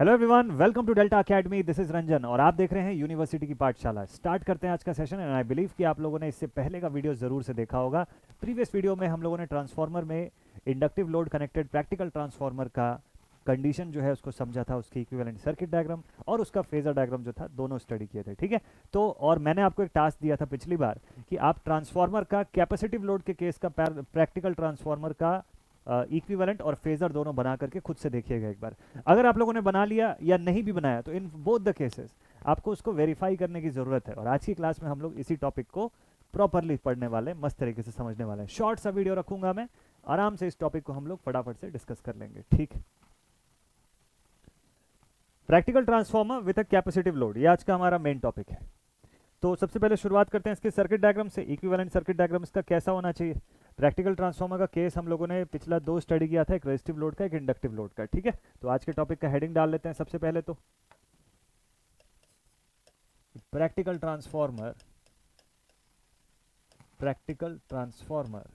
Hello everyone, welcome to Delta Academy. This is Ranjan और आप देख रहे हैं यूनिवर्सिटी की पाठशाला। स्टार्ट करते हैं आज का सेशन एंड आई बिलीव कि आप लोगों ने इससे पहले का वीडियो ज़रूर से देखा होगा। प्रीवियस वीडियो में हम लोगों ने ट्रांसफार्मर में inductive load connected practical transformer का कंडीशन जो है उसको समझा था, उसकी इक्विवेलेंट सर्किट डायग्राम और उसका फेजर डायग्राम जो था, दोनों स्टडी किए थे। ठीक है, तो और मैंने आपको एक टास्क दिया था पिछली बार कि आप ट्रांसफार्मर का कैपेसिटिव लोड के केस का प्रैक्टिकल ट्रांसफार्मर का इक्विवेलेंट और फेजर दोनों बना करके खुद से देखिएगा एक बार। अगर आप लोगों ने बना लिया या नहीं भी बनाया तो इन बोथ द केसेस आपको उसको वेरीफाई करने की ज़रूरत है। और आज की क्लास में हम लोग इसी टॉपिक को प्रॉपरली पढ़ने वाले, मस्त तरीके से समझने वाले हैं। शॉर्ट सा वीडियो रखूंगा मैं, आराम से इस टॉपिक को हम लोग फटाफट से डिस्कस कर लेंगे। ठीक, practical transformer with a capacitive load, ये आज का हमारा मेन टॉपिक है। तो सबसे पहले शुरुआत करते हैं इसके सर्किट डायग्राम से। इक्विवेलेंट सर्किट डायग्राम इसका कैसा होना चाहिए? प्रैक्टिकल ट्रांसफार्मर का केस हम लोगों ने पिछला दो स्टडी किया था, एक रेजिस्टिव लोड का, एक इंडक्टिव लोड का। ठीक है, तो आज के टॉपिक का हेडिंग डाल लेते हैं सबसे पहले। तो practical transformer, practical transformer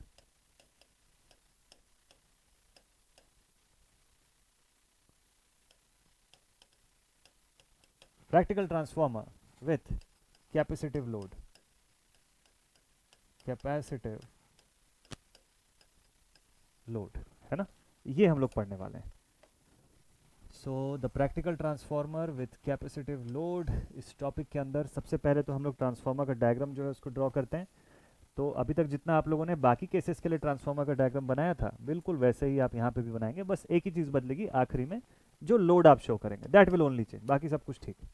practical transformer with capacitive load, capacitive load, है ना, ये हम लोग पढ़ने वाले हैं। So the practical transformer with capacitive load, इस टॉपिक के अंदर सबसे पहले तो हम लोग ट्रांसफार्मर का डायग्राम जो है उसको ड्रॉ करते हैं। तो अभी तक जितना आप लोगों ने बाकी केसेस के लिए ट्रांसफार्मर का डायग्राम बनाया था, बिल्कुल वैसे ही आप यहाँ पे भी बनाएंगे। बस एक ही चीज़ बदलेगी, आखिरी में जो लोड आप शो करेंगे दैट विल ओनली चेंज, बाकी सब कुछ ठीक है।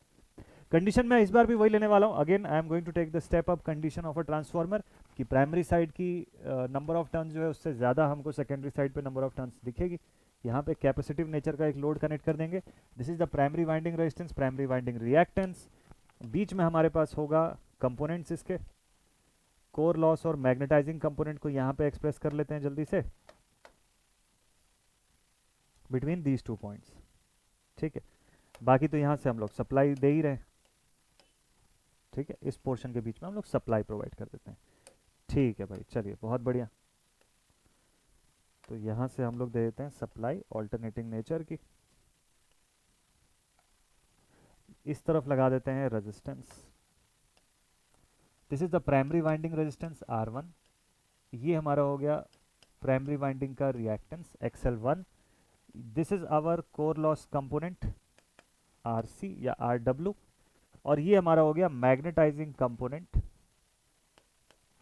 कंडीशन मैं इस बार भी वही लेने वाला हूँ। Again I am going to take the step up condition of a transformer कि प्राइमरी साइड की नंबर ऑफ टर्न्स जो है उससे ज़्यादा हमको सेकेंडरी साइड पे नंबर ऑफ टर्न्स दिखेगी। यहाँ पे कैपेसिटिव नेचर का एक लोड कनेक्ट कर देंगे। This is the primary winding resistance, primary winding reactance. बीच में हमारे पास होगा कंपोनेंट्स इसके, कोर लॉस और मैग्नेटाइजिंग कंपोनेंट को यहाँ पे एक्सप्रेस कर लेते हैं जल्दी से, बिटवीन दीज टू पॉइंट्स। ठीक है, बाकी तो यहाँ से हम लोग सप्लाई दे ही रहे हैं। ठीक है, इस पोर्शन के बीच में हम लोग सप्लाई प्रोवाइड कर देते हैं। ठीक है भाई, चलिए बहुत बढ़िया। तो यहाँ से हम लोग दे देते हैं सप्लाई ऑल्टरनेटिंग नेचर की, इस तरफ लगा देते हैं resistance. This is the primary winding resistance R1, ये हमारा हो गया प्राइमरी वाइंडिंग का reactance XL1। This is our core loss component RC या RW, और ये हमारा हो गया मैग्नेटाइजिंग कंपोनेंट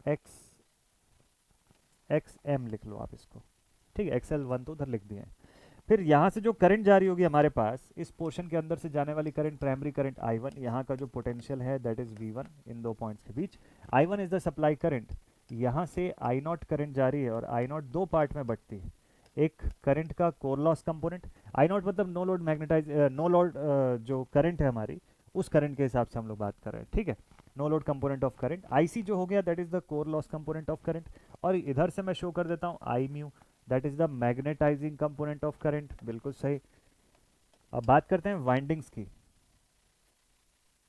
XM, लिख लो आप इसको। ठीक है, XL1 तो उधर लिख दिए हैं। फिर यहाँ से जो करंट जारी होगी हमारे पास, इस पोर्शन के अंदर से जाने वाली करंट, प्राइमरी करंट I1, यहाँ का जो पोटेंशियल है दैट इज V1 इन दो पॉइंट्स के बीच। I1 is the supply current. यहाँ से I0 करंट जारी है और I0 दो पार्ट में बटती है। एक करंट का कोर लॉस कंपोनेंट, I0 मतलब no load magnetize, no load जो करंट है हमारी, उस करंट के हिसाब से हम लोग बात कर रहे हैं। ठीक है, no load component of current. IC जो हो गया that is the core loss component of current, और इधर से मैं शो कर देता हूँ I mu, that is the magnetizing component of current. बिल्कुल सही। अब बात करते हैं वाइंडिंग्स की।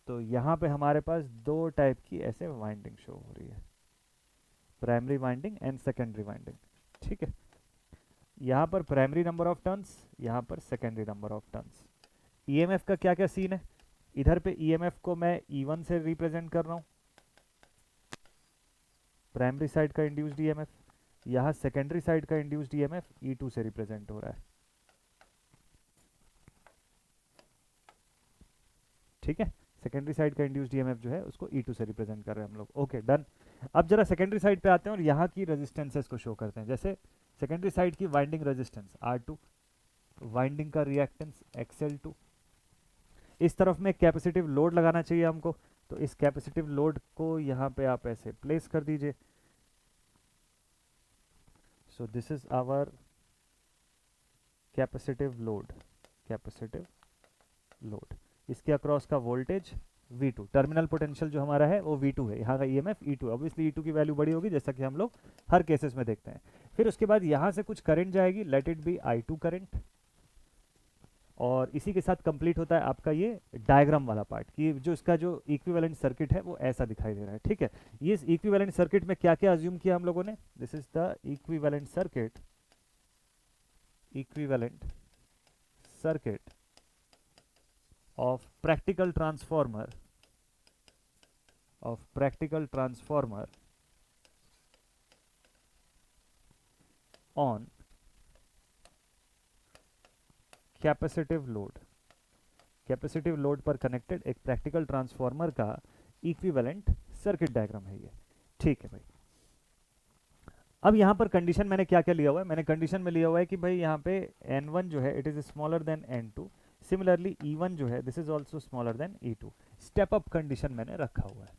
तो यहाँ पे हमारे पास दो टाइप की ऐसे वाइंडिंग शो हो रही है, primary winding and secondary winding. ठीक है, यहाँ पर प्राइमरी नंबर ऑफ टर्न्स, यहाँ पर secondary number of turns. EMF का क्या क्या सीन है? इधर पे ईएमएफ को मैं E1 से रिप्रेजेंट कर रहा हूँ, प्राइमरी साइड का इंड्यूस्ड ईएमएफ। यहाँ सेकेंडरी साइड का इंड्यूस्ड ईएमएफ E2 से रिप्रेजेंट हो रहा है। ठीक है, सेकेंडरी साइड का इंड्यूस्ड ईएमएफ जो है उसको E2 से रिप्रेजेंट कर रहे हैं हम लोग। Okay, done. अब जरा सेकेंडरी साइड पे आते हैं और यहाँ की रेजिस्टेंसेस को शो करते हैं। जैसे सेकेंडरी साइड की वाइंडिंग रेजिस्टेंस R2, वाइंडिंग का रिएक्टेंस XL2। इस तरफ में कैपेसिटिव लोड लगाना चाहिए हमको, तो इस कैपेसिटिव लोड को यहाँ पे आप ऐसे प्लेस कर दीजिए। So this is our capacitive load, capacitive load. इसके अक्रॉस का वोल्टेज V2, टर्मिनल पोटेंशियल जो हमारा है वो V2 है, यहाँ का EMF E2। ऑब्वियसली E2 की वैल्यू बड़ी होगी जैसा कि हम लोग हर केसेस में देखते हैं। फिर उसके बाद यहाँ से कुछ करंट जाएगी, late it B I2 current, और इसी के साथ कंप्लीट होता है आपका ये डायग्राम वाला पार्ट कि जो इसका जो इक्विवेलेंट सर्किट है वो ऐसा दिखाई दे रहा है। ठीक है, ये इस इक्विवेलेंट सर्किट में क्या क्या अज्यूम किया हम लोगों ने? This is the equivalent circuit, equivalent circuit of practical transformer on capacitive load पर कनेक्टेड एक प्रैक्टिकल ट्रांसफॉर्मर का इक्विवेलेंट सर्किट डायग्राम है ये। ठीक है भाई, अब यहाँ पर कंडीशन मैंने क्या क्या लिया हुआ है, मैंने कंडीशन में लिया हुआ है कि भाई यहाँ पे N1 जो है it is smaller than N2, similarly E1 जो है this is also smaller than E2। Step up condition मैंने रखा हुआ है।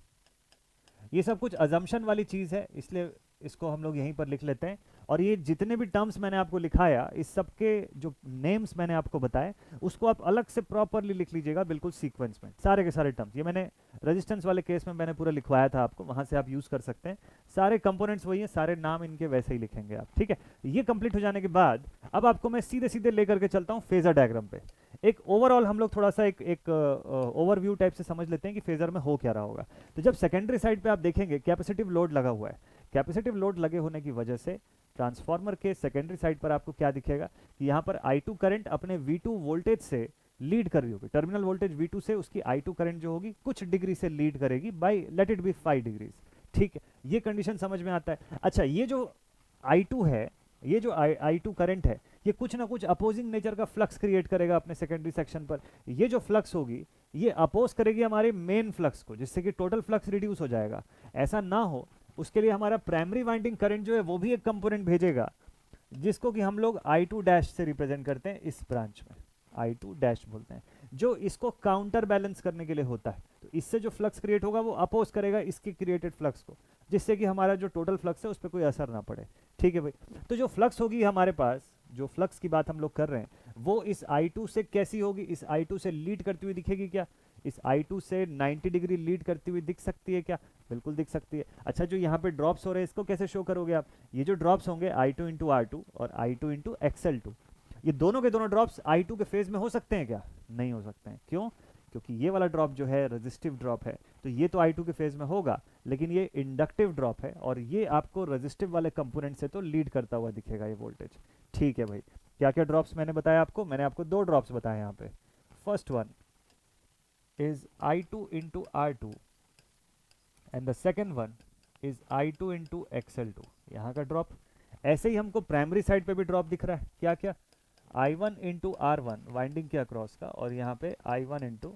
ये सब कुछ अजम्पशन वाली चीज़ है, इसलिए इसको हम लोग यहीं पर लिख लेते हैं। और ये जितने भी टर्म्स मैंने आपको लिखाया, इस सब के जो नेम्स मैंने आपको बताए, उसको आप अलग से प्रॉपरली लिख लीजिएगा, बिल्कुल सीक्वेंस में सारे के सारे टर्म्स। ये मैंने रेजिस्टेंस वाले केस में मैंने पूरा लिखवाया था आपको, वहां से आप यूज कर सकते हैं। सारे कंपोनेंट्स वही हैं, सारे नाम इनके वैसे ही लिखेंगे आप। ठीक है, ये कंप्लीट हो जाने के बाद अब आपको मैं सीधे सीधे लेकर के चलता हूँ फेजर डायग्राम पे। एक ओवरऑल हम लोग थोड़ा सा एक ओवरव्यू टाइप से समझ लेते हैं कि फेजर में हो क्या रहा होगा। तो जब सेकेंडरी साइड पे आप देखेंगे कैपेसिटिव लोड लगा हुआ है, कैपेसिटिव लोड लगे होने की वजह से ट्रांसफार्मर के सेकेंडरी साइड पर आपको क्या दिखेगा कि यहाँ पर I2 करंट अपने V2 वोल्टेज से लीड कर रही होगी। टर्मिनल वोल्टेज V2 से उसकी I2 करंट जो होगी कुछ डिग्री से लीड करेगी, by let it be 5 degrees. ठीक है, ये कंडीशन समझ में आता है। अच्छा, ये जो I2 है, ये जो I2 करंट है, ये कुछ ना कुछ अपोजिंग नेचर का फ्लक्स क्रिएट करेगा अपने सेकेंडरी सेक्शन पर। ये जो फ्लक्स होगी ये अपोज करेगी हमारे मेन फ्लक्स को, जिससे कि टोटल फ्लक्स रिड्यूस हो जाएगा। ऐसा ना हो उसके लिए हमारा प्राइमरी वाइंडिंग करंट जो है वो भी एक कंपोनेंट भेजेगा, जिसको कि हम लोग I2 डैश से रिप्रेजेंट करते हैं। इस ब्रांच में I2 डैश बोलते हैं, जो इसको काउंटर बैलेंस करने के लिए होता है। तो इससे जो फ्लक्स क्रिएट होगा वो अपोज करेगा इसके क्रिएटेड फ्लक्स को, जिससे कि हमारा जो टोटल फ्लक्स है उस पर कोई असर ना पड़े। ठीक है भाई, तो जो फ्लक्स होगी हमारे पास, जो फ्लक्स की बात हम लोग कर रहे हैं, वो इस I2 से कैसी होगी, इस I2 से लीड करती हुई दिखेगी क्या? इस I2 से 90 डिग्री लीड करती हुई दिख सकती है क्या? बिल्कुल दिख सकती है। अच्छा, जो यहाँ पे ड्रॉप्स हो रहे हैं इसको कैसे शो करोगे आप? ये जो ड्रॉप्स होंगे I2 इंटू R2 और I2 इंटू XL2, ये दोनों के दोनों ड्रॉप्स I2 के फेज में हो सकते हैं क्या? नहीं हो सकते हैं। क्यों? क्योंकि ये वाला ड्रॉप जो है रेजिस्टिव ड्रॉप है, तो ये तो I2 के फेज में होगा, लेकिन ये इंडक्टिव ड्रॉप है और ये आपको रेजिस्टिव वाले कंपोनेंट से तो लीड करता हुआ दिखेगा ये वोल्टेज। ठीक है भाई, क्या क्या ड्रॉप्स मैंने बताया आपको? मैंने आपको दो ड्रॉप्स बताए यहाँ पे। First one is I2 into R2 and the second one is I2 into XL2। यहाँ का ड्रॉप ऐसे ही हमको प्राइमरी साइड पे भी ड्रॉप दिख रहा है। क्या क्या? I1 into R1 वाइंडिंग के अक्रॉस का, और यहाँ पे I1 into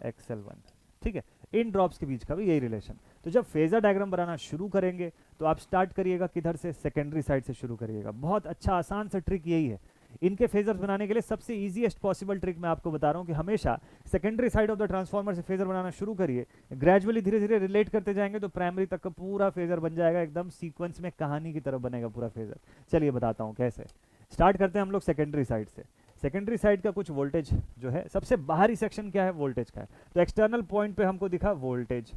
XL1। ठीक है, इन ड्रॉप्स के बीच का भी यही रिलेशन। तो जब फेजर डायग्राम बनाना शुरू करेंगे तो आप स्टार्ट करिएगा किधर से? सेकेंडरी साइड से शुरू करिएगा। बहुत अच्छा आसान सा ट्रिक यही है। इनके फेजर्स बनाने के लिए सबसे इजीएस्ट पॉसिबल ट्रिक मैं आपको बता रहा हूँ कि हमेशा secondary side of the transformer से फेजर बनाना शुरू करिए। ग्रेजुअली धीरे धीरे रिलेट करते जाएंगे तो प्राइमरी तक का पूरा फेजर बन जाएगा, एकदम सीक्वेंस में कहानी की तरह बनेगा पूरा फेजर। चलिए बताता हूँ कैसे। स्टार्ट करते हैं हम लोग सेकेंडरी साइड से। सेकेंडरी साइड का कुछ वोल्टेज जो है, सबसे बाहरी सेक्शन क्या है? वोल्टेज का है। तो एक्सटर्नल पॉइंट पे हमको दिखा voltage,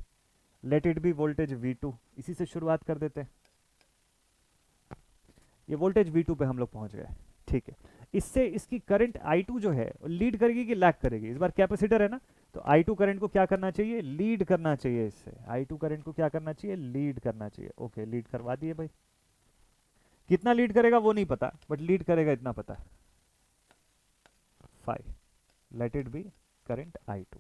late it B voltage V2। इसी से शुरुआत कर देते हैं। ये वोल्टेज V2 पे हम लोग पहुंच गए। ठीक है, इससे इसकी करंट I2 जो है लीड करेगी कि लैग करेगी? इस बार कैपेसिटर है ना, तो I2 करंट को क्या करना चाहिए? लीड करना चाहिए। इससे I2 करंट को क्या करना चाहिए? लीड करना चाहिए। ओके, लीड करवा दिए भाई। कितना लीड करेगा वो नहीं पता, बट लीड करेगा इतना पता, 5। Late it B current I2।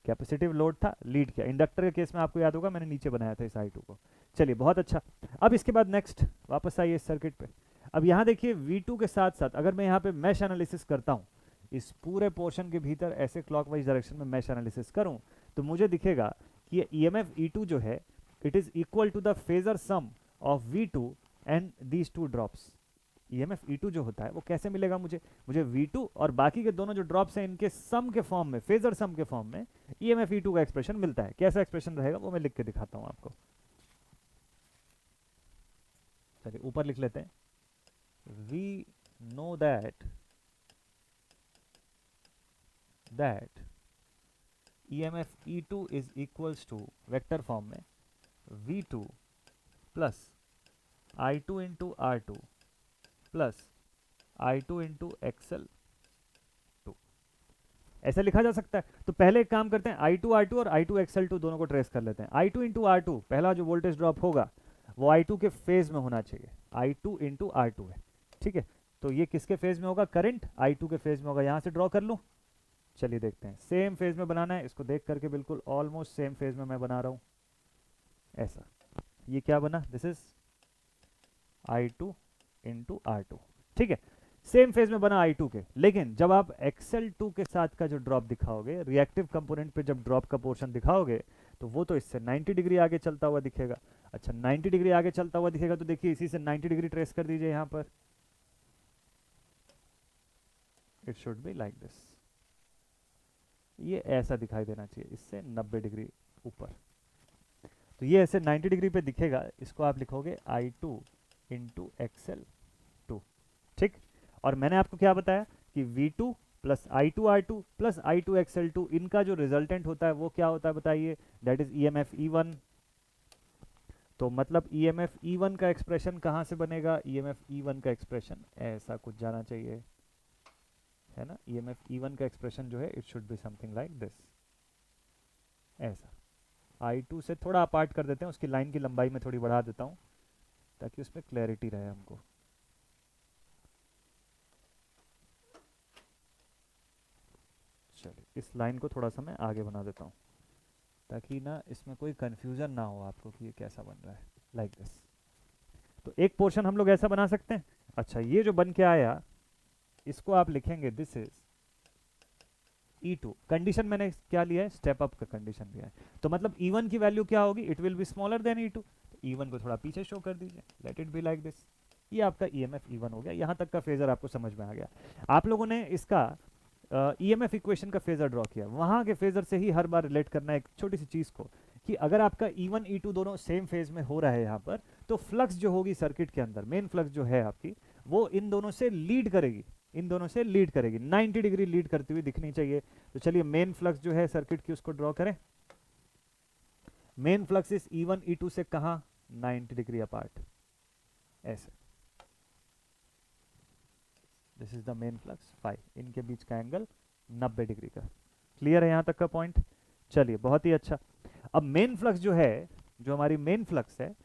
Capacitive load था, लीड किया। इंडक्टर के केस में आपको याद होगा मैंने नीचे बनाया था इस I2 को। चलिए, बहुत अच्छा। अब इसके बाद नेक्स्ट वापस आइए इस सर्किट पे। अब यहाँ देखिए V2 के साथ साथ अगर मैं यहाँ पे मैश एनालिसिस करता हूँ, इस पूरे पोर्शन के भीतर ऐसे क्लॉकवाइज डायरेक्शन में मैश एनालिसिस करूँ, तो मुझे दिखेगा कि ये EMF E2 जो है it is equal to the phasor sum of V2 and these two drops. EMF E2 जो होता है वो कैसे मिलेगा मुझे? मुझे V2 और बाकी के दोनों जो ड्रॉप्स हैं इनके सम के फॉर्म में, फेजर सम के फॉर्म में EMF E2 का एक्सप्रेशन मिलता है। कैसा एक्सप्रेशन रहेगा वो मैं लिख के दिखाता हूँ आपको। चलिए ऊपर लिख लेते हैं। We know that EMF E2 is equals to vector form में V2 plus I2 into R2 plus I2 into XL2। ऐसे लिखा जा सकता है। तो पहले एक काम करते हैं, I2 R2 और I2 XL2 दोनों को ट्रेस कर लेते हैं। I2 इंटू R2, पहला जो वोल्टेज ड्रॉप होगा वो I2 के फेज में होना चाहिए। I2 इंटू R2 है। ठीक है, तो ये किसके फेज में होगा? करंट I2 के फेज में होगा। यहां से ड्रॉ कर लूं? चलिए देखते हैं, सेम फेज में बनाना है इसको, देख करके बिल्कुल ऑलमोस्ट सेम फेज में मैं बना रहा हूँ ऐसा। ये क्या बना, this is I2 into R2, ठीक है, सेम फेज में बना I2 के। लेकिन जब आप XL2 के साथ का जो ड्रॉप दिखाओगे, रिएक्टिव कंपोनेंट पे जब ड्रॉप का पोर्शन दिखाओगे, तो वो तो इससे 90 डिग्री आगे चलता हुआ दिखेगा। अच्छा 90 डिग्री आगे चलता हुआ दिखेगा, तो देखिए इसी से 90 डिग्री ट्रेस कर दीजिए यहाँ पर, it should be like this, ये ऐसा दिखाई देना चाहिए, इससे 90 डिग्री ऊपर। तो ये ऐसे 90 डिग्री पे दिखेगा, इसको आप लिखोगे I2 इंटू XL2, ठीक। और मैंने आपको क्या बताया कि V2 plus I2R2 plus I2 XL2, इनका जो रिजल्टेंट होता है वो क्या होता है बताइए, दैट इज EMF E1। तो मतलब EMF E1 का एक्सप्रेशन कहाँ से बनेगा, EMF E1 का एक्सप्रेशन ऐसा कुछ जाना चाहिए, है ना। EMF E1 का एक्सप्रेशन जो है it should be something like this, ऐसा। I2 से थोड़ा अपार्ट कर देते हैं, उसकी लाइन की लंबाई में थोड़ी बढ़ा देता हूँ ताकि उसमें क्लैरिटी रहे हमको। चलिए इस लाइन को थोड़ा सा मैं आगे बना देता हूँ ताकि ना इसमें कोई कंफ्यूजन ना हो आपको कि ये कैसा बन रहा है, लाइक दिस। तो एक पोर्शन हम लोग ऐसा बना सकते हैं। अच्छा ये जो बन के आया इसको आप लिखेंगे दिस इज E2। कंडीशन मैंने क्या लिया है, स्टेप अप का कंडीशन लिया है, तो मतलब E1 की वैल्यू क्या होगी, it will be smaller than E2। E1 को थोड़ा पीछे शो कर दीजिए, late it be like this. ये आपका EMF E1 हो गया। यहाँ तक का फेजर आपको समझ में आ गया। आप लोगों ने इसका EMF इक्वेशन का फेजर ड्रॉ किया, वहाँ के फेजर से ही हर बार रिलेट करना है एक छोटी सी चीज़ को, कि अगर आपका E1 E2 दोनों सेम फेज में हो रहा है यहाँ पर, तो फ्लक्स जो होगी सर्किट के अंदर, मेन फ्लक्स जो है आपकी, वो इन दोनों से लीड करेगी, इन दोनों से लीड करेगी, 90 डिग्री लीड करती हुई दिखनी चाहिए। तो चलिए मेन फ्लक्स जो है सर्किट की उसको ड्रॉ करें। मेन फ्लक्स इस E1 E2 से कहाँ, 90 डिग्री अपार्ट, ऐसे। This is the main flux phi, इनके बीच का एंगल 90 डिग्री का। क्लियर है यहाँ तक का पॉइंट। चलिए बहुत ही अच्छा। अब मेन फ्लक्स जो है, जो हमारी मेन फ्लक्स है,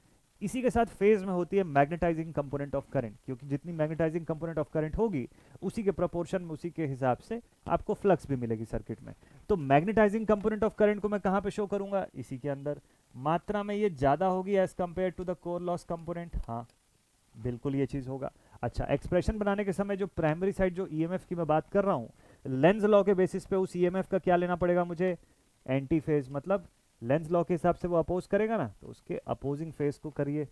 इसी के साथ फेज में होती है मैग्नेटाइजिंग कंपोनेंट ऑफ करंट, क्योंकि जितनी मैग्नेटाइजिंग कंपोनेंट ऑफ करंट होगी उसी के प्रोपोर्शन में, उसी के हिसाब से आपको फ्लक्स भी मिलेगी सर्किट में। तो मैग्नेटाइजिंग कंपोनेंट ऑफ करंट को मैं कहाँ पे शो करूंगा, इसी के अंदर। मात्रा में ये ज्यादा होगी as compare to the core loss component, हाँ बिल्कुल ये चीज होगा। अच्छा एक्सप्रेशन बनाने के समय जो प्राइमरी साइड जो ईएमएफ की मैं बात कर रहा हूँ, लेंज लॉ के बेसिस पे उस ईएमएफ का क्या लेना पड़ेगा मुझे, एंटी फेज, मतलब लेंज लॉ के हिसाब से वो अपोज करेगा ना, तो उसके अपोजिंग फेज को करिए,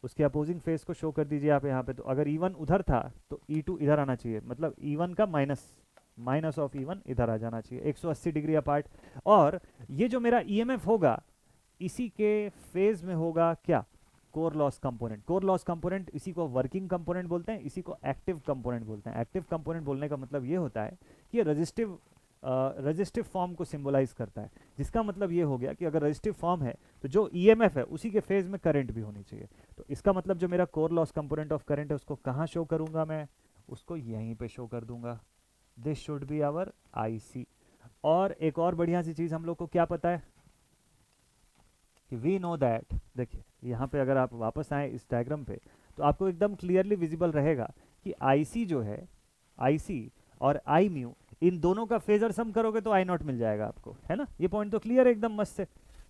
उसके अपोजिंग फेज को शो कर दीजिए आप यहाँ पे। तो अगर E1 उधर था तो E2 इधर आना चाहिए, मतलब E1 का माइनस ऑफ E1 इधर आ जाना चाहिए, 180 डिग्री अपार्ट। और ये जो मेरा EMF होगा इसी के फेज में होगा क्या, core loss component. Core loss component इसी को वर्किंग कंपोनेंट बोलते हैं, इसी को एक्टिव कंपोनेंट बोलते हैं। एक्टिव कंपोनेंट बोलने का मतलब ये होता है कि रेजिस्टिव फॉर्म को सिंबलाइज करता है, जिसका मतलब ये हो गया कि अगर रेजिस्टिव फॉर्म है तो जो ईएमएफ है उसी के फेज में करंट भी होनी चाहिए। तो इसका मतलब जो मेरा core loss component of current है उसको कहाँ शो करूंगा मैं, उसको यहीं पे शो कर दूंगा। This should be our IC. और एक और बढ़िया सी चीज हम लोग को क्या पता है कि वी नो दैट, देखिए यहाँ पे अगर आप वापस आए इस डायग्राम पे तो आपको एकदम क्लियरली विजिबल रहेगा कि आईसी जो है, आईसी और आई म्यू, इन दोनों का फेजर सम करोगे तो आई नॉट मिल जाएगा आपको, है ना। ये पॉइंट तो क्लियर है एकदम मस्त से।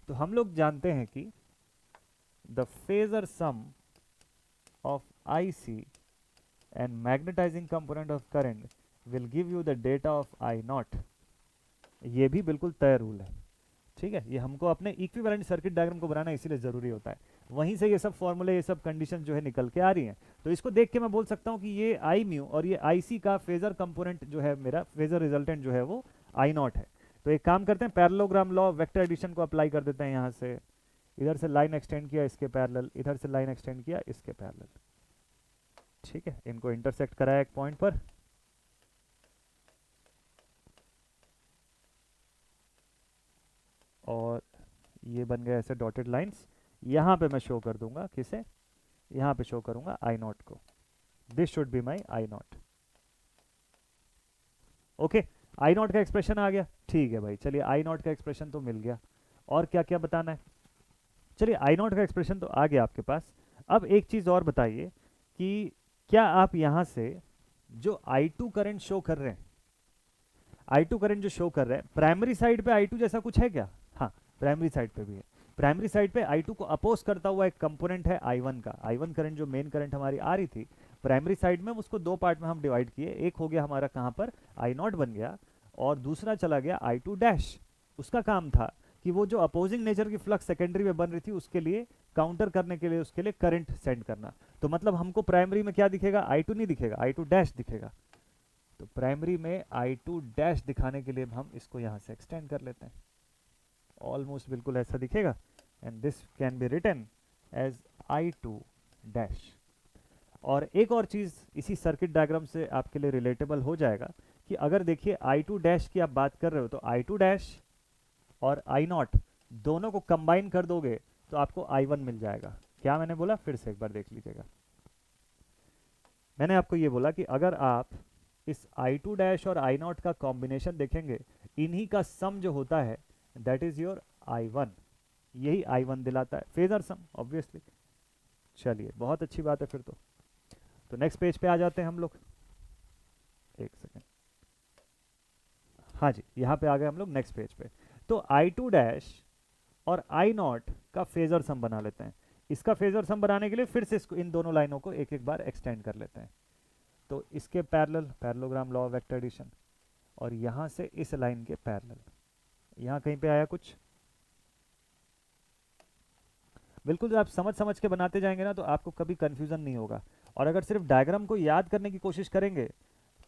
तो हम लोग जानते हैं कि the phasor sum of IC and magnetizing component of current will give you the data of I naught. ये भी बिल्कुल तय रूल है, ठीक है। ये हमको अपने इक्विवेलेंट सर्किट डायग्राम को बनाना इसीलिए जरूरी होता है, वहीं से ये सब फॉर्मूले, ये सब कंडीशन जो है निकल के आ रही हैं। तो इसको देख के मैं बोल सकता हूँ कि ये आई म्यू और ये आई सी का फेजर कंपोनेंट जो है, मेरा फेजर रिजल्टेंट जो है वो आई नॉट है। तो एक काम करते हैं, पैरेललोग्राम लॉ वेक्टर एडिशन को अप्लाई कर देते हैं। यहाँ से इधर से लाइन एक्सटेंड किया इसके पैरेलल, इधर से लाइन एक्सटेंड किया इसके पैरेलल, ठीक है। इनको इंटरसेक्ट कराया एक पॉइंट पर, और ये बन गया ऐसे डॉटेड लाइंस। यहाँ पे मैं शो कर दूंगा किसे, यहाँ पे शो करूंगा आई नॉट को। This should be my I not. Okay, I not का एक्सप्रेशन आ गया, ठीक है भाई। चलिए आई नॉट का एक्सप्रेशन तो मिल गया, और क्या क्या बताना है। चलिए आई नॉट का एक्सप्रेशन तो आ गया आपके पास। अब एक चीज और बताइए कि क्या आप यहाँ से जो I2 करंट शो कर रहे हैं, I2 करंट जो शो कर रहे हैं, प्राइमरी साइड पे I2 जैसा कुछ है क्या? हाँ, प्राइमरी साइड पे भी है। प्राइमरी साइड पे I2 को अपोज करता हुआ एक कंपोनेंट है I1 का। I1 करंट जो मेन करंट हमारी आ रही थी प्राइमरी साइड में, उसको दो पार्ट में हम डिवाइड किए। एक हो गया हमारा कहाँ पर, I0 बन गया, और दूसरा चला गया I2 डैश। उसका काम था कि वो जो अपोजिंग नेचर की फ्लक्स सेकेंडरी में बन रही थी उसके लिए काउंटर करने के लिए उसके लिए करंट सेंड करना। तो मतलब हमको प्राइमरी में क्या दिखेगा? I2 नहीं दिखेगा, I2 डैश दिखेगा। तो प्राइमरी में I2 डैश दिखाने के लिए हम इसको यहाँ से एक्सटेंड कर लेते हैं, ऑलमोस्ट बिल्कुल ऐसा दिखेगा, and this can be written as I2 dash. और एक और चीज़ इसी सर्किट डायग्राम से आपके लिए रिलेटेबल हो जाएगा कि अगर देखिए I2 डैश की आप बात कर रहे हो तो I2 डैश और I0 दोनों को कंबाइन कर दोगे तो आपको I1 मिल जाएगा। क्या मैंने बोला? फिर से एक बार देख लीजिएगा। मैंने आपको ये बोला कि अगर आप इस I2 डैश और I0 का कॉम्बिनेशन देखेंगे, इन्हीं का सम जो होता है दैट इज योर I1। यही I1 दिलाता है, फेजर सम ऑब्वियसली। चलिए, बहुत अच्छी बात है फिर तो नेक्स्ट पेज पे आ जाते हैं हम लोग। एक सेकेंड, हाँ जी, यहाँ पे आ गए हम लोग नेक्स्ट पेज पे। तो I2 डैश और I0 का फेजर सम बना लेते हैं। इसका फेजर सम बनाने के लिए फिर से इन दोनों लाइनों को एक एक बार एक्सटेंड कर लेते हैं। तो इसके parallel, parallelogram law of vector addition, और यहाँ से इस लाइन के पैरेलल। यहाँ कहीं पे आया कुछ? बिल्कुल, जब आप समझ के बनाते जाएंगे ना तो आपको कभी कंफ्यूजन नहीं होगा। और अगर सिर्फ डायग्राम को याद करने की कोशिश करेंगे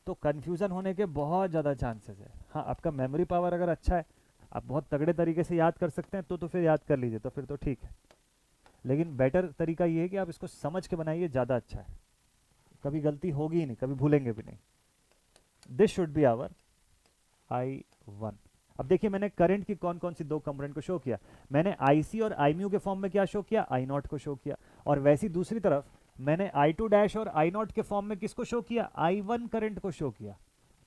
तो कंफ्यूजन होने के बहुत ज़्यादा चांसेस है। हाँ, आपका मेमोरी पावर अगर अच्छा है, आप बहुत तगड़े तरीके से याद कर सकते हैं तो फिर याद कर लीजिए, तो फिर तो ठीक है। लेकिन बेटर तरीका ये है कि आप इसको समझ के बनाइए, ज़्यादा अच्छा है। कभी गलती होगी ही नहीं, कभी भूलेंगे भी नहीं। This should be our I1। अब देखिए, मैंने करंट की कौन कौन सी दो कंपोनेंट को शो किया। मैंने IC और IMU के फॉर्म में क्या शो किया? I0 को शो किया। और वैसी दूसरी तरफ मैंने I2 डैश और I0 के फॉर्म में किसको शो किया? I1 करंट को शो किया।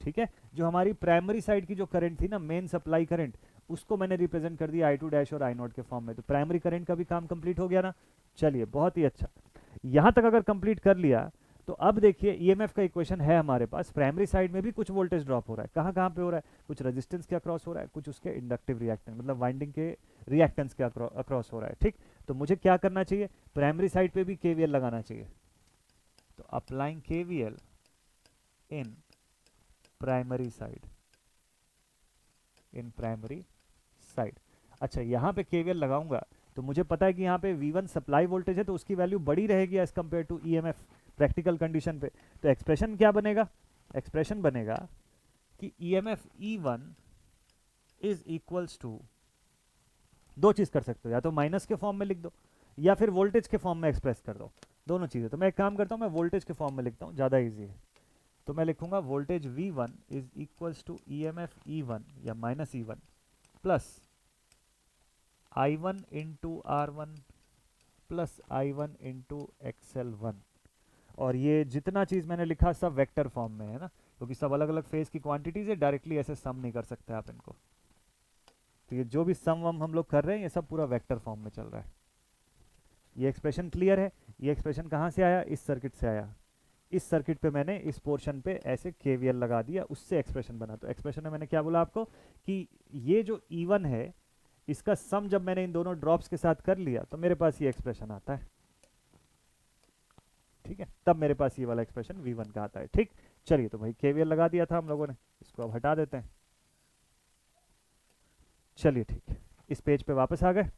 ठीक है, जो हमारी प्राइमरी साइड की जो करंट थी ना, मेन सप्लाई करंट, उसको मैंने रिप्रेजेंट कर दिया I2 डैश और I0 के फॉर्म में। तो प्राइमरी करंट का भी काम कंप्लीट हो गया ना। चलिए, बहुत ही अच्छा। यहां तक अगर कंप्लीट कर लिया तो अब देखिए ईएमएफ का इक्वेशन है हमारे पास। प्राइमरी साइड में भी कुछ वोल्टेज ड्रॉप हो रहा है। कहाँ कहाँ पे हो रहा है? कुछ रेजिस्टेंस के अक्रॉस हो रहा है, कुछ उसके इंडक्टिव रिएक्टेंस मतलब वाइंडिंग के रिएक्टेंस के अक्रॉस हो रहा है। ठीक, तो मुझे क्या करना चाहिए? प्राइमरी साइड पे भी केवीएल लगाना चाहिए। तो applying KVL in primary side, in primary side. अच्छा, यहाँ पे केवीएल लगाऊंगा तो मुझे पता है कि यहाँ पे V1 सप्लाई वोल्टेज है तो उसकी वैल्यू बड़ी रहेगी as compare to EMF practical condition पे। तो एक्सप्रेशन क्या बनेगा? एक्सप्रेशन बनेगा कि EMF E1 is equals to, दो चीज कर सकते हो, या तो माइनस के फॉर्म में लिख दो या फिर वोल्टेज के फॉर्म में एक्सप्रेस कर दो, दोनों चीजें। तो मैं एक काम करता हूँ, मैं वोल्टेज के फॉर्म में लिखता हूँ, ज्यादा इजी है। तो मैं लिखूंगा voltage V1 is equals to EMF E1 या minus E1 plus I1 into R1 plus I1 into XL1। और ये जितना चीज़ मैंने लिखा सब वेक्टर फॉर्म में है ना, क्योंकि सब अलग अलग फेज की क्वांटिटीज है, डायरेक्टली ऐसे सम नहीं कर सकते आप इनको। तो ये जो भी सम वम हम लोग कर रहे हैं ये सब पूरा वेक्टर फॉर्म में चल रहा है। ये एक्सप्रेशन क्लियर है? ये एक्सप्रेशन कहाँ से आया? इस सर्किट से आया। इस सर्किट पे मैंने इस पोर्शन पे ऐसे केवीएल लगा दिया, उससे एक्सप्रेशन बना। तो एक्सप्रेशन में मैंने क्या बोला आपको कि ये जो E1 है इसका सम जब मैंने इन दोनों ड्रॉप्स के साथ कर लिया तो मेरे पास ये एक्सप्रेशन आता है। ठीक है, तब मेरे पास ये वाला एक्सप्रेशन V1 का आता है। ठीक, चलिए, तो भाई केवीएल लगा दिया था हम लोगों ने, इसको अब हटा देते हैं। चलिए ठीक है, इस पेज पे वापस आ गए,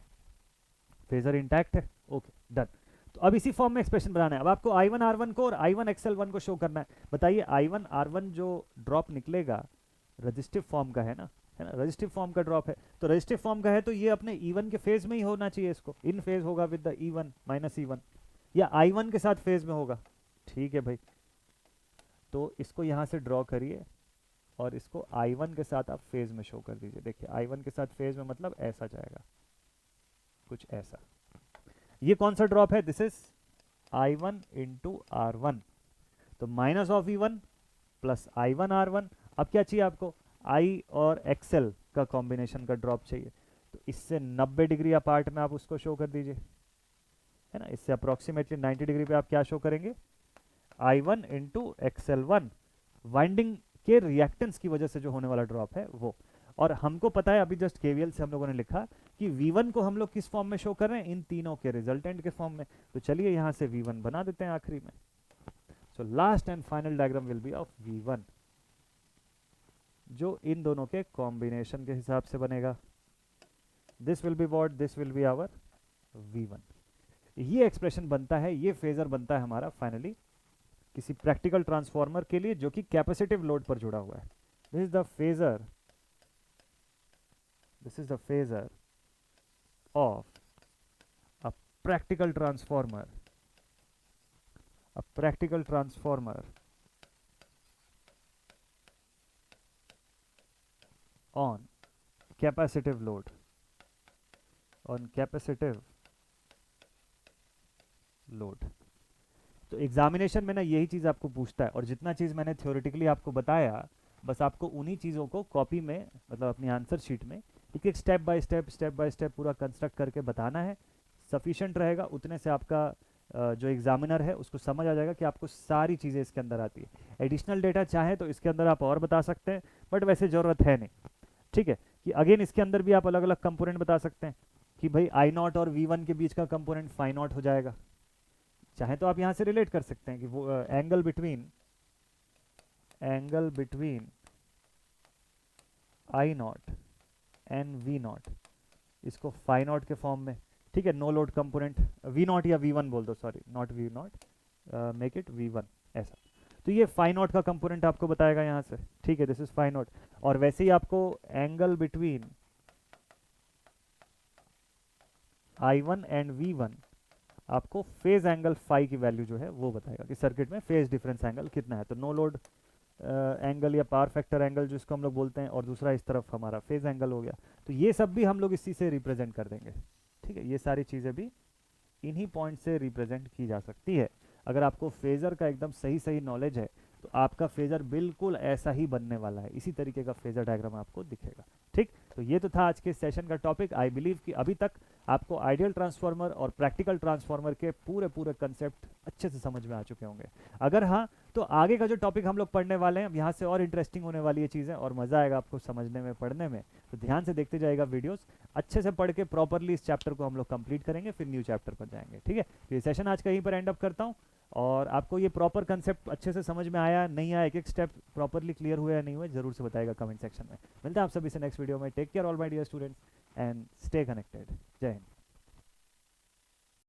फेजर इंटैक्ट है, ओके डन। तो अब इसी फॉर्म में एक्सप्रेशन बनाना है। अब आपको I1 R1 को और I1 XL1 को शो करना है। बताइए I1 R1 जो ड्रॉप निकलेगा रजिस्टिव फॉर्म का है ना, है ना, रजिस्टिव फॉर्म का ड्रॉप है। तो रजिस्टिव फॉर्म का है तो ये अपने E1 के फेज में ही होना चाहिए, इसको इन फेज होगा with the E1 minus E1, या I1 के साथ फेज में होगा। ठीक है भाई, तो इसको यहाँ से ड्रॉ करिए और इसको I1 के साथ आप फेज में शो कर दीजिए। देखिए I1 के साथ फेज में मतलब ऐसा जाएगा, कुछ ऐसा। ये कौन सा ड्रॉप है? This is I1 into R1। तो minus of E1 plus I1 R1। अब क्या चाहिए आपको? I और XL का कॉम्बिनेशन का ड्रॉप चाहिए। तो इससे 90 डिग्री अपार्ट में आप उसको शो कर दीजिए, है ना। इससे अप्रोक्सीमेटली 90 डिग्री पे आप क्या शो करेंगे? I1 into XL1। वाइंडिंग के रिएक्टेंस की वजह से जो होने वाला ड्रॉप है वो। और हमको पता है अभी जस्ट केवीएल से हम लोगों ने लिखा कि V1 को हम लोग किस फॉर्म में शो कर रहे हैं, इन तीनों के रिजल्टेंट के फॉर्म में। तो चलिए यहाँ से V1 बना देते हैं आखिरी में। So last and final diagram will be of V1, जो इन दोनों के कॉम्बिनेशन के हिसाब से बनेगा। This will be what, this will be our V1। ये एक्सप्रेशन बनता है, ये फेजर बनता है हमारा फाइनली किसी प्रैक्टिकल ट्रांसफॉर्मर के लिए जो कि कैपेसिटिव लोड पर जुड़ा हुआ है। This is the phasor, this is the phasor of a practical transformer, a practical transformer on capacitive load, on capacitive load। तो एग्जामिनेशन में ना यही चीज़ आपको पूछता है, और जितना चीज़ मैंने थ्योरेटिकली आपको बताया बस आपको उन्हीं चीज़ों को कॉपी में मतलब अपनी आंसर शीट में एक एक स्टेप बाय स्टेप पूरा कंस्ट्रक्ट करके बताना है। सफिशिएंट रहेगा उतने से आपका जो एग्जामिनर है उसको समझ आ जाएगा कि आपको सारी चीज़ें इसके अंदर आती है। एडिशनल डेटा चाहे तो इसके अंदर आप और बता सकते हैं, बट वैसे ज़रूरत है नहीं। ठीक है, कि अगेन इसके अंदर भी आप अलग अलग कंपोनेंट बता सकते हैं कि भाई I0 और V1 के बीच का कंपोनेंट φ0 हो जाएगा। चाहे तो आप यहाँ से रिलेट कर सकते हैं कि वो angle between I0 and V0 इसको φ0 के फॉर्म में, ठीक है, नो लोड कंपोनेंट V0 या V1 बोल दो, sorry not V0, make it V1 ऐसा। तो ये φ0 का कंपोनेंट आपको बताएगा यहाँ से, ठीक है, दिस इज φ0। और वैसे ही आपको angle between I1 and V1 आपको फेज एंगल फाई की वैल्यू जो है वो बताएगा कि सर्किट में फेज डिफरेंस एंगल कितना है। तो नो लोड एंगल या पावर फैक्टर एंगल जिसको हम लोग बोलते हैं, और दूसरा इस तरफ हमारा फेज एंगल हो गया। तो ये सब भी हम लोग इसी से रिप्रेजेंट कर देंगे। ठीक है, ये सारी चीज़ें भी इन्हीं पॉइंट से रिप्रेजेंट की जा सकती है। अगर आपको फेजर का एकदम सही नॉलेज है तो आपका फेजर बिल्कुल ऐसा ही बनने वाला है, इसी तरीके का फेजर डायग्राम आपको दिखेगा। ठीक, तो ये तो था आज के सेशन का टॉपिक। आई बिलीव कि अभी तक आपको आइडियल ट्रांसफार्मर और प्रैक्टिकल ट्रांसफार्मर के पूरे कंसेप्ट अच्छे से समझ में आ चुके होंगे। अगर हाँ, तो आगे का जो टॉपिक हम लोग पढ़ने वाले हैं, यहाँ से और इंटरेस्टिंग होने वाली है चीज़ें और मज़ा आएगा आपको समझने में, पढ़ने में। तो ध्यान से देखते जाएगा वीडियोस, अच्छे से पढ़ के प्रॉपरली इस चैप्टर को हम लोग कंप्लीट करेंगे, फिर न्यू चैप्टर पर जाएंगे। ठीक है, तो ये सेशन आज कहीं पर एंड अप करता हूँ। और आपको ये प्रॉपर कंसेप्ट अच्छे से समझ में आया नहीं आया, एक एक स्टेप प्रॉपरली क्लियर हुआ या नहीं हुआ, जरूर से बताएगा कमेंट सेक्शन में। मिलते हैं आप सभी से नेक्स्ट वीडियो में। Take care all my dear students and stay connected. जय हिंद।